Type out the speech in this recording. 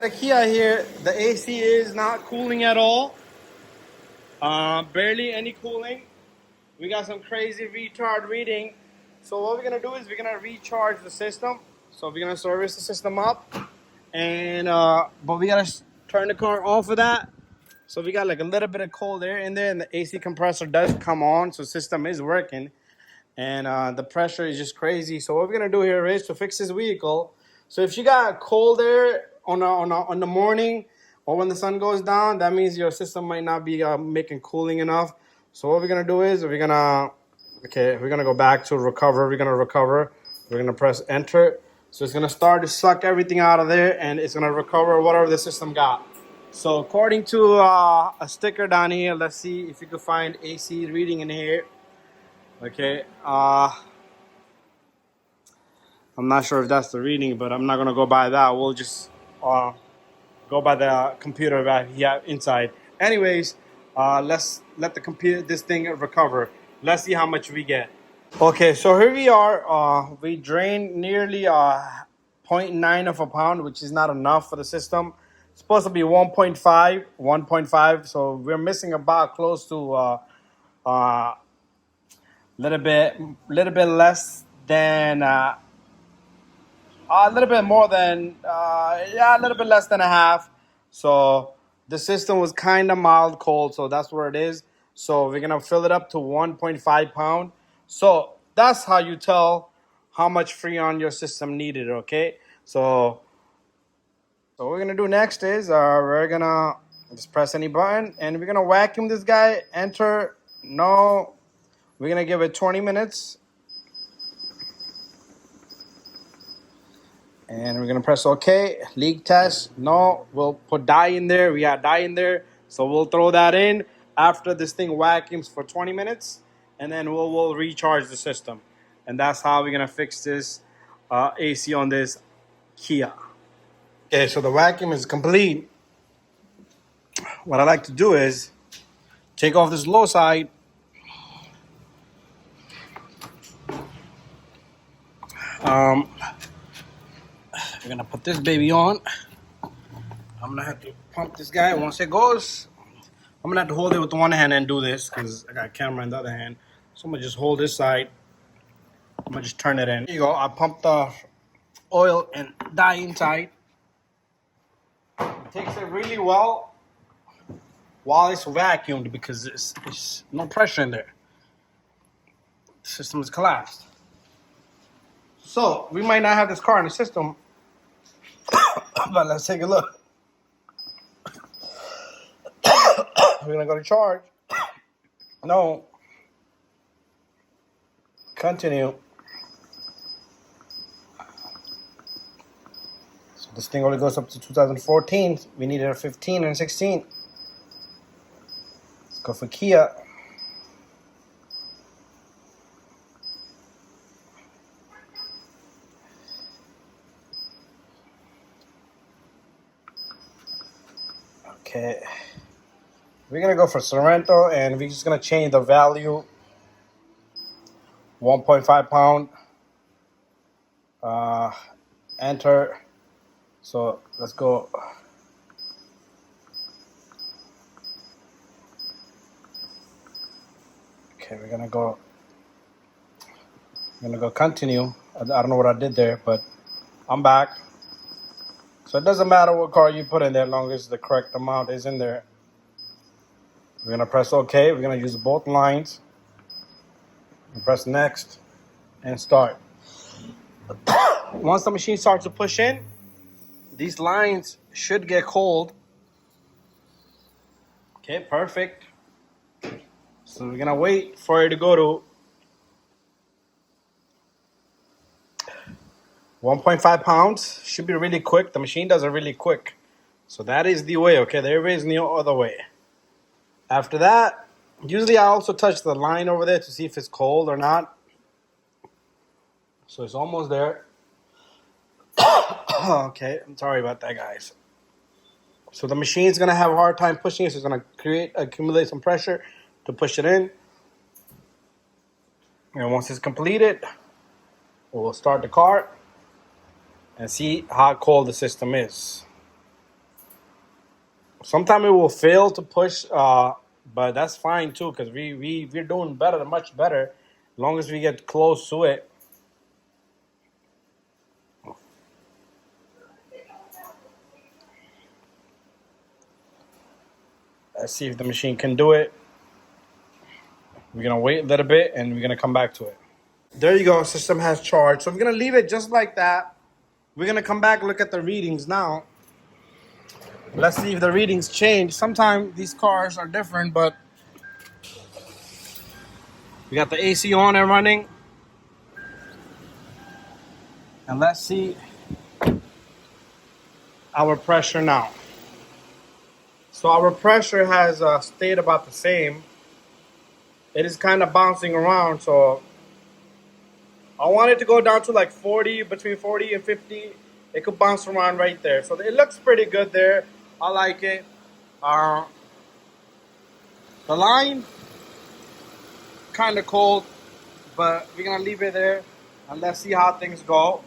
The Kia here, the AC is not cooling at all. Barely any cooling. We got some crazy retard reading. So what we're gonna do is we're gonna recharge the system. So we're gonna service the system up, and but we gotta turn the car off of that. So we got like a little bit of cold air in there, and the AC compressor does come on, so system is working, and the pressure is just crazy. So what we're gonna do here is to fix this vehicle. So if you got cold air on the morning or when the sun goes down, that means your system might not be making cooling enough. So what we're gonna do is we're gonna go back to recover. We're gonna recover. We're gonna press enter. So it's gonna start to suck everything out of there, and it's gonna recover whatever the system got. So according to a sticker down here, let's see if you can find AC reading in here. Okay, I'm not sure if that's the reading, but I'm not gonna go by that. We'll just go by the computer that he have inside. Anyways, let's let the computer this thing recover. Let's see how much we get. Okay, so here we are. We drained nearly 0.9 of a pound, which is not enough for the system. It's supposed to be 1.5, 1.5. So we're missing about close to little bit less than a little bit more than a little bit less than a half. So the system was kind of mild cold, so that's where it is. So we're gonna fill it up to 1.5 pound. So that's how you tell how much Freon your system needed. Okay, so what we're gonna do next is we're gonna just press any button, and we're gonna vacuum this guy. Enter. No, we're gonna give it 20 minutes. And we're gonna press OK. Leak test. No, we'll put dye in there. We got dye in there, so we'll throw that in after this thing vacuums for 20 minutes, and then we'll recharge the system. And that's how we're gonna fix this AC on this Kia. Okay, so the vacuum is complete. What I like to do is take off this low side. We're gonna put this baby on. I'm gonna have to pump this guy once it goes. I'm gonna have to hold it with one hand and do this because I got a camera in the other hand. So I'm gonna just hold this side. I'm gonna just turn it in. Here you go. I pumped the oil and dye inside. It takes it really well while it's vacuumed because it's no pressure in there. The system is collapsed. So we might not have this car in the system, but let's take a look. We're gonna go to charge. No. Continue. So this thing only goes up to 2014. We needed a 15 and 16. Let's go for Kia. Okay. We're gonna go for Sorento, and we're just gonna change the value. 1.5 pound. Enter. So let's go. Okay, we're gonna go continue. I don't know what I did there, but I'm back. So it doesn't matter what car you put in there, as long as the correct amount is in there. We're gonna press OK. We're gonna use both lines. Press next and start. Once the machine starts to push in, these lines should get cold. Okay, perfect. So we're gonna wait for it to go to 1.5 pounds. Should be really quick. The machine does it really quick. So that is the way, okay? There is no other way. After that, usually I also touch the line over there to see if it's cold or not. So it's almost there. Okay, I'm sorry about that, guys. So the machine's gonna have a hard time pushing it, so it's gonna accumulate some pressure to push it in. And once it's completed, we'll start the car and see how cold the system is. Sometimes it will fail to push, but that's fine too, because we're doing better, much better, as long as we get close to it. Let's see if the machine can do it. We're gonna wait a little bit and we're gonna come back to it. There you go, system has charged. So we're gonna leave it just like that. We're gonna come back, look at the readings now. Let's see if the readings change. Sometimes these cars are different, but we got the AC on and running. And let's see our pressure now. So our pressure has stayed about the same. It is kind of bouncing around, so I want it to go down to like 40, between 40 and 50. It could bounce around right there. So it looks pretty good there. I like it. The line, kind of cold, but we're gonna leave it there and let's see how things go.